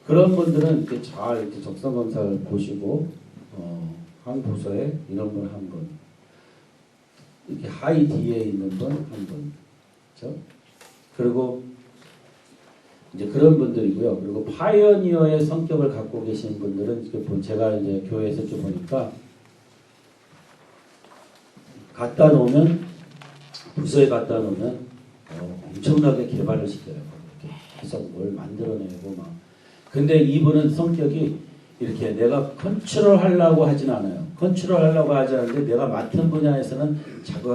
그런 분들은 이렇게 잘 이렇게 적성 검사를 보시고 한 부서에 이런 분 한 분, 이렇게 하이 D에 있는 분 한 분, 그렇죠? 그리고 이제 그런 분들이고요. 그리고 파이어니어의 성격을 갖고 계신 분들은 제가 이제 교회에서 좀 보니까 갖다 놓으면 부서에 갖다 놓으면 엄청나게 개발을 시켜요. 계속 뭘 만들어내고 막. 근데 이분은 성격이 이렇게 내가 컨트롤 하려고 하진 않아요. 컨트롤 하려고 하지 않는데 내가 맡은 분야에서는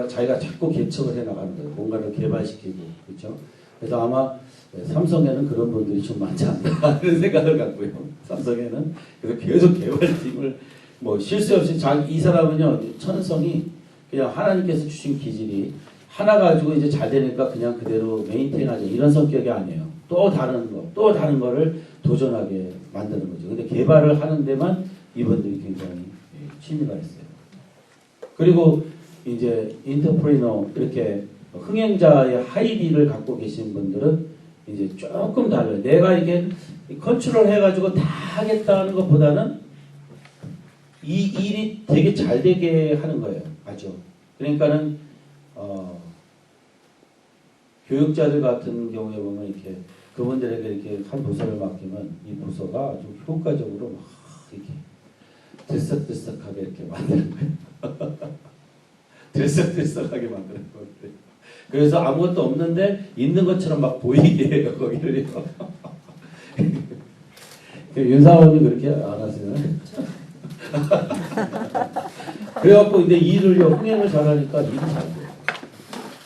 자기가 자꾸 개척을 해 나가는 거예요. 뭔가를 개발시키고. 그렇죠? 그래서 아마 삼성에는 그런 분들이 좀 많지 않나 하는 생각을 갖고요. 삼성에는. 그래서 계속 개발팀을 뭐 실수 없이 이 사람은요, 천성이 그냥 하나님께서 주신 기질이 하나 가지고 이제 잘 되니까 그냥 그대로 메인테인하자 이런 성격이 아니에요. 또 다른 거를 도전하게 만드는 거죠. 근데 개발을 하는 데만 이분들이 굉장히 취미가 있어요. 그리고 이제 인터프리너 이렇게 흥행자의 하이디를 갖고 계신 분들은 이제 조금 달라요. 내가 이게 컨트롤 해가지고 다 하겠다는 것보다는 이 일이 되게 잘 되게 하는 거예요. 아주. 그러니까는 교육자들 같은 경우에 보면 이렇게 그분들에게 이렇게 한 부서를 맡기면 이 부서가 아주 효과적으로 막 이렇게 들썩들썩하게 이렇게 만드는 거예요. 들썩들썩하게 만드는 거예요. 그래서 아무것도 없는데 있는 것처럼 막 보이게 해요. 거기를요. 윤사원이 그렇게 안 하시나요? 그래갖고 이제 일을요, 흥행을 잘하니까 일이 잘 돼요.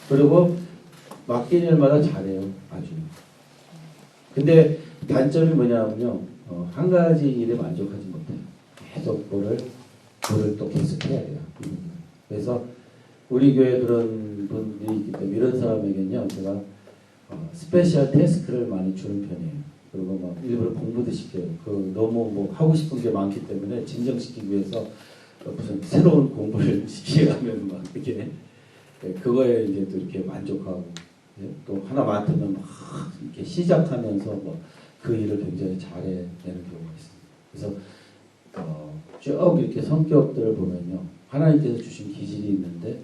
그리고 맡긴 일마다 잘해요. 아주. 근데 단점이 뭐냐면요, 한 가지 일에 만족하지 못해요. 계속 그거를 또 계속 해야 돼요. 그래서 우리 교회 그런 분들이 있기 때문에 이런 사람에게는요, 제가 스페셜 태스크를 많이 주는 편이에요. 그리고 막 일부러 공부도 시켜요. 너무 뭐 하고 싶은 게 많기 때문에 진정시키기 위해서 무슨 새로운 공부를 시키려면 막 이렇게 그거에 이제 또 이렇게 만족하고 또 하나 맡으면 막 이렇게 시작하면서 뭐 그 일을 굉장히 잘해내는 경우가 있습니다. 그래서 쭉 이렇게 성격들을 보면요, 하나님께서 주신 기질이 있는데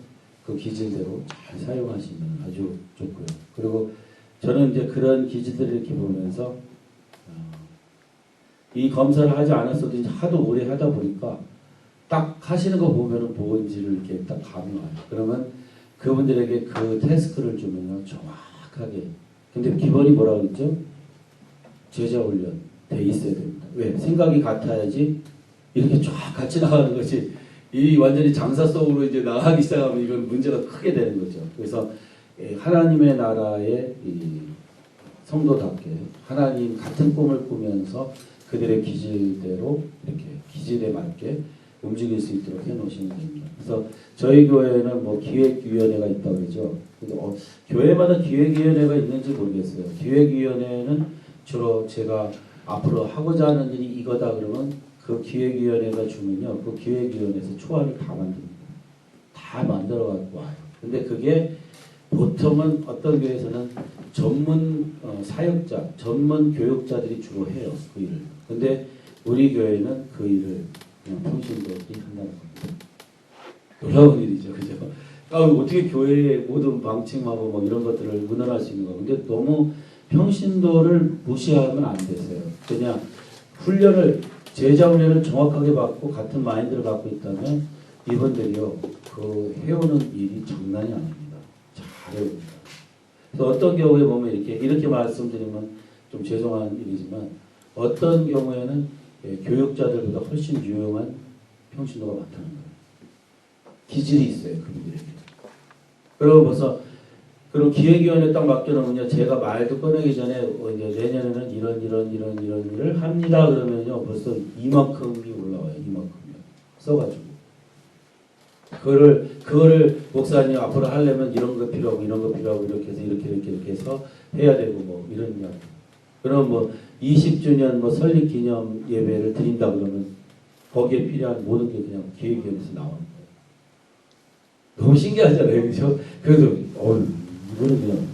그 기질대로 잘 사용하시면 아주 좋고요. 그리고 저는 이제 그런 기질들을 이렇게 보면서 이 검사를 하지 않았어도 이제 하도 오래 하다 보니까 딱 하시는 거 보면은 뭔지를 이렇게 딱 감이 와요. 그러면 그분들에게 그 태스크를 주면요, 정확하게. 근데 기본이 뭐라고 그랬죠? 제자 훈련 돼 있어야 됩니다. 왜? 생각이 같아야지 이렇게 쫙 같이 나가는 거지. 이 완전히 장사 속으로 이제 나가기 시작하면 이건 문제가 크게 되는 거죠. 그래서 하나님의 나라의 이 성도답게 하나님 같은 꿈을 꾸면서 그들의 기질대로 이렇게 기질에 맞게 움직일 수 있도록 해놓으시면 됩니다. 그래서 저희 교회는 뭐 기획위원회가 있다고 그러죠. 교회마다 기획위원회가 있는지 모르겠어요. 기획위원회는 주로 제가 앞으로 하고자 하는 일이 이거다 그러면 그 기획위원회가 주면요, 그 기획위원회에서 초안을 다 만듭니다. 다 만들어 갖고 와요. 근데 그게 보통은 어떤 교회에서는 전문 사역자, 전문 교육자들이 주로 해요. 그 일을. 근데 우리 교회는 그 일을 그냥 평신도들이 한다는 겁니다. 놀라운 일이죠. 그죠? 어떻게 교회의 모든 방침하고 뭐 이런 것들을 의논할 수 있는 거. 근데 너무 평신도를 무시하면 안 되세요. 그냥 제자 훈련을 정확하게 받고 같은 마인드를 갖고 있다면 이분들이요, 해오는 일이 장난이 아닙니다. 잘해옵니다. 그래서 어떤 경우에 보면 이렇게 말씀드리면 좀 죄송한 일이지만 어떤 경우에는 교육자들보다 훨씬 유용한 평신도가 많다는 거예요. 기질이 있어요, 그분들에게. 그리고 그럼 기획위원회 딱 맡겨놓으면요, 제가 말도 꺼내기 전에 이제 내년에는 이런 일을 합니다. 그러면요, 벌써 이만큼이 올라와요. 이만큼이요. 써가지고. 그거를 목사님 앞으로 하려면 이런 거 필요하고 이렇게 해서 이렇게 해서 해야 되고 뭐 이런 이야기. 그럼 뭐 20주년 뭐 설립 기념 예배를 드린다 그러면 거기에 필요한 모든 게 그냥 기획위원회에서 나오는 거예요. 너무 신기하잖아요. 그죠? 그래서 이거는 그냥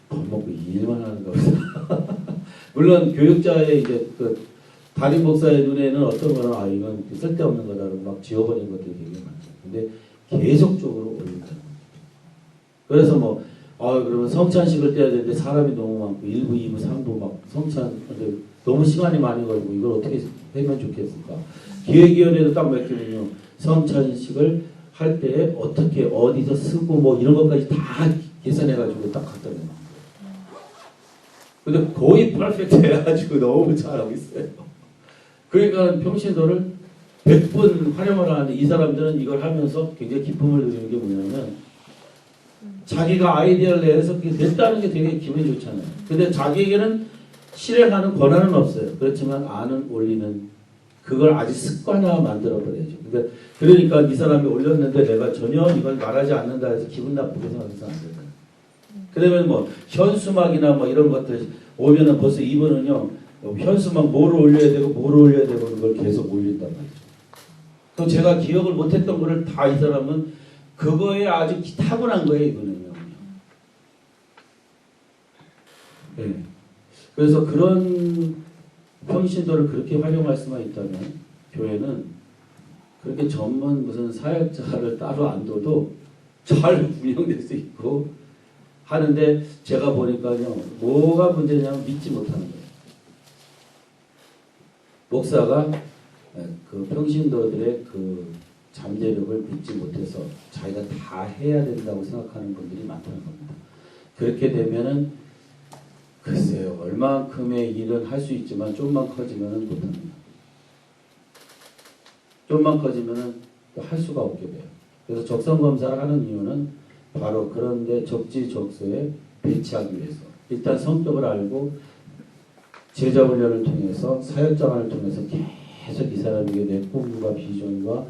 밥 먹고 일만 하는가 보다. 물론 교육자의 이제 그 담임 목사의 눈에는 어떤 거는 아 이건 쓸데없는 거다라고 막 지워버리는 것들이 되게 많죠. 근데 계속적으로 올린다는 거죠. 그래서 뭐 그러면 성찬식을 떼야 되는데 사람이 너무 많고 1부, 2부, 3부 막 성찬 너무 시간이 많이 걸리고 이걸 어떻게 하면 좋겠을까? 기획위원회도 딱 맡기면요. 성찬식을 할 때 어떻게 어디서 쓰고 뭐 이런 것까지 다 계산해가지고 딱 갖다 내요. 근데 거의 퍼펙트 해가지고 너무 잘하고 있어요. 그러니까 평신도를 100번 활용을 하는데 이 사람들은 이걸 하면서 굉장히 기쁨을 누리는 게 뭐냐면 자기가 아이디어를 내서 그게 됐다는 게 되게 기분이 좋잖아요. 근데 자기에게는 실행하는 권한은 없어요. 그렇지만 아는 올리는 그걸 아주 습관화 만들어버려야죠. 그러니까 이 사람이 올렸는데 내가 전혀 이걸 말하지 않는다 해서 기분 나쁘게 생각해서 안 돼요. 그러면 뭐 현수막이나 뭐 이런 것들 오면은 벌써 이분은요 현수막 뭐를 올려야 되고 뭐를 올려야 되고 그걸 계속 올린단 말이죠. 그럼 제가 기억을 못했던 거를 다 이 사람은 그거에 아주 타고난 거예요 이거는요. 네. 그래서 그런 평신도를 그렇게 활용할 수만 있다면 교회는 그렇게 전문 무슨 사역자를 따로 안 둬도 잘 운영될 수 있고 하는데 제가 보니까요 뭐가 문제냐면 믿지 못하는 거예요. 목사가 그 평신도들의 그 잠재력을 믿지 못해서 자기가 다 해야 된다고 생각하는 분들이 많다는 겁니다. 그렇게 되면은 글쎄요 얼만큼의 일은 할 수 있지만 좀만 커지면은 못합니다. 좀만 커지면은 또 할 수가 없게 돼요. 그래서 적성 검사를 하는 이유는 바로 그런데 적지적소에 배치하기 위해서 일단 성격을 알고 제자 훈련을 통해서 사역자만을 통해서 계속 이 사람에게 내 꿈과 비전과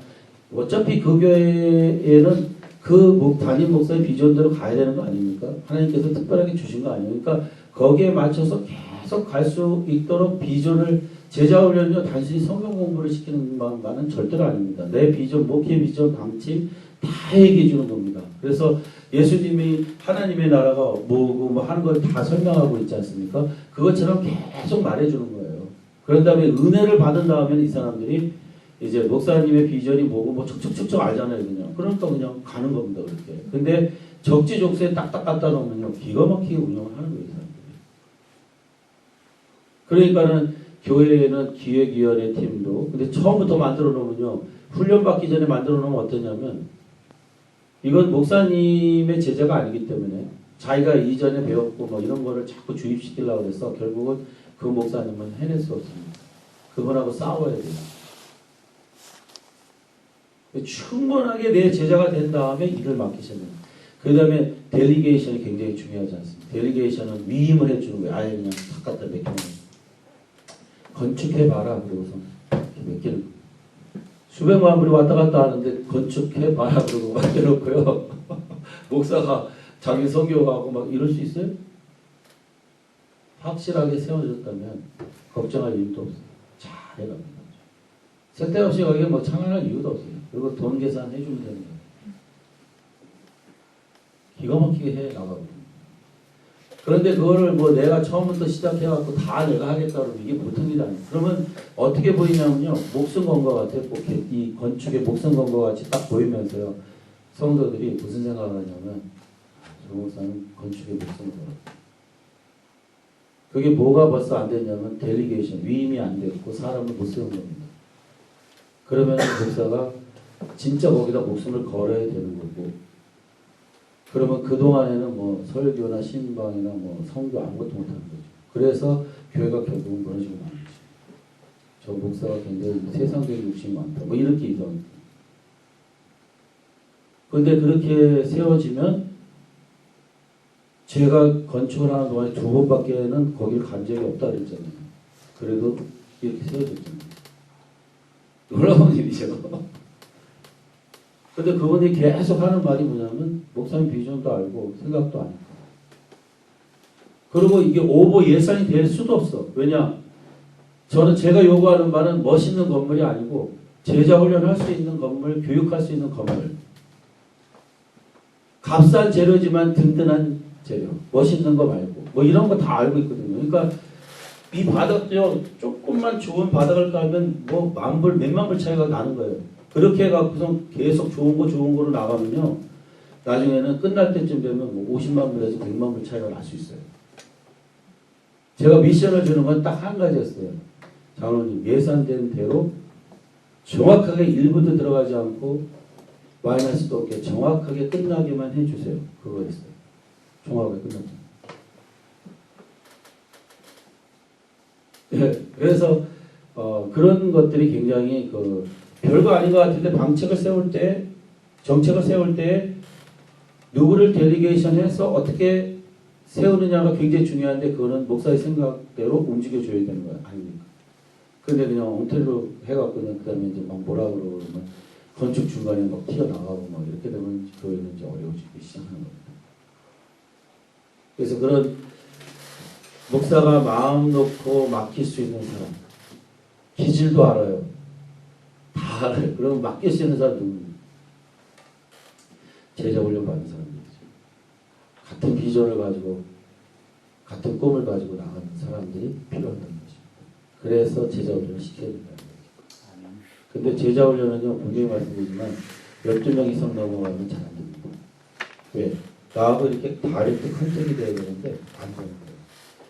어차피 그 교회에는 그 담임 목사의 비전대로 가야 되는 거 아닙니까? 하나님께서 특별하게 주신 거 아니에요. 그러니까 거기에 맞춰서 계속 갈 수 있도록 비전을 제자 훈련은요 단순히 성경 공부를 시키는 것만은 절대로 아닙니다. 내 비전, 목회 비전, 방침 다 얘기해 주는 겁니다. 그래서 예수님이 하나님의 나라가 뭐고 뭐 하는 걸 다 설명하고 있지 않습니까? 그것처럼 계속 말해주는 거예요. 그런 다음에 은혜를 받은 다음에 이 사람들이 이제 목사님의 비전이 뭐고 뭐 척척척척 알잖아요, 그냥. 그러니까 그냥 가는 겁니다, 그렇게. 근데 적지적소에 딱딱 갖다 놓으면요, 기가 막히게 운영을 하는 거예요, 이 사람들이. 그러니까는 교회에는 기획위원회 팀도, 근데 처음부터 만들어 놓으면요, 훈련 받기 전에 만들어 놓으면 어떠냐면, 이건 목사님의 제자가 아니기 때문에 자기가 이전에 배웠고 뭐 이런 거를 자꾸 주입시키려고 해서 결국은 그 목사님은 해낼 수 없습니다. 그분하고 싸워야 돼요. 충분하게 내 제자가 된 다음에 일을 맡기셔야 돼요. 그 다음에 델리게이션이 굉장히 중요하지 않습니까? 델리게이션은 위임을 해주는 거예요. 아예 그냥 탁 갖다 맡기는 거예요. 건축해봐라. 그러고서 맡기는 거예요. 수백만 불이 왔다 갔다 하는데 건축해봐라. 그러고 맡겨놓고요. 목사가 자기 설교하고 막 이럴 수 있어요? 확실하게 세워졌다면 걱정할 이유도 없어요. 잘해갑니다. 쓸데없이 거기에 뭐 참여할 이유도 없어요. 그리고 돈 계산 해주면 되는 거예요. 기가 막히게 해 나가고. 그런데 그거를 뭐 내가 처음부터 시작해갖고 다 내가 하겠다 그러면 이게 보통 일이 아니에요. 그러면 어떻게 보이냐면요. 목숨 건 것 같아요. 이 건축에 목숨 건 것 같이 딱 보이면서요. 성도들이 무슨 생각을 하냐면 저 목사는 건축에 목숨을 걸었다. 그게 뭐가 벌써 안 됐냐면 델리게이션, 위임이 안 됐고 사람을 못 세운 겁니다. 그러면 목사가 진짜 거기다 목숨을 걸어야 되는 거고 그러면 그동안에는 뭐 설교나 신방이나 뭐 성교 아무것도 못하는 거죠. 그래서 교회가 결국은 무너지고 마는 거죠. 저 목사가 굉장히 세상적인 욕심이 많다. 뭐 이렇게 이상합니다. 그런데 그렇게 세워지면 제가 건축을 하는 동안에 2번밖에는 거기를 간 적이 없다 그랬잖아요. 그래도 이렇게 세워졌잖아요. 놀라운 일이죠. 근데 그분이 계속 하는 말이 뭐냐면 목사님 비전도 알고 생각도 아니까. 그리고 이게 오버 예산이 될 수도 없어. 왜냐? 저는 제가 요구하는 바는 멋있는 건물이 아니고 제자 훈련할 수 있는 건물, 교육할 수 있는 건물. 값싼 재료지만 든든한 재료. 멋있는 거 말고. 뭐 이런 거 다 알고 있거든요. 그러니까 이 바닥도요, 조금만 좋은 바닥을 깔면 뭐 만불, 몇만 불 차이가 나는 거예요. 그렇게 해갖고서 계속 좋은 거로 나가면요, 나중에는 끝날 때쯤 되면 뭐 50만 불에서 100만 불 차이가 날 수 있어요. 제가 미션을 주는 건 딱 한 가지였어요. 장로님, 예산된 대로 정확하게 1분도 들어가지 않고 마이너스도 없게 정확하게 끝나게만 해주세요. 그거였어요. 정확하게 끝나게. 네, 그래서 그런 것들이 굉장히 별거 아닌 것 같은데 방책을 세울 때, 정책을 세울 때 누구를 델리게이션해서 어떻게 세우느냐가 굉장히 중요한데 그거는 목사의 생각대로 움직여줘야 되는 거예요. 아닙니까? 근데 그냥 엉터리로 해갖고는 그 다음에 이제 막 뭐라 그러면 건축 중간에 막 튀어나가고 막 이렇게 되면 교회는 이제 어려워지기 시작하는 겁니다. 그래서 그런 목사가 마음 놓고 맡길 수 있는 사람, 기질도 알아요. 다 알아요. 그러면 맡길 수 있는 사람 누굽니까? 제자 훈련 받은 사람들이죠. 같은 비전을 가지고 같은 꿈을 가지고 나가는 사람들이 필요하다는 것입니다. 그래서 제자 훈련을 시켜야 된다는 거죠. 근데 제자 훈련은요, 분명히 말씀드리지만 12명 이상 넘어가면 잘 안 됩니다. 왜? 나하고 이렇게 다 이렇게 컨택이 돼야 되는데 안 돼요.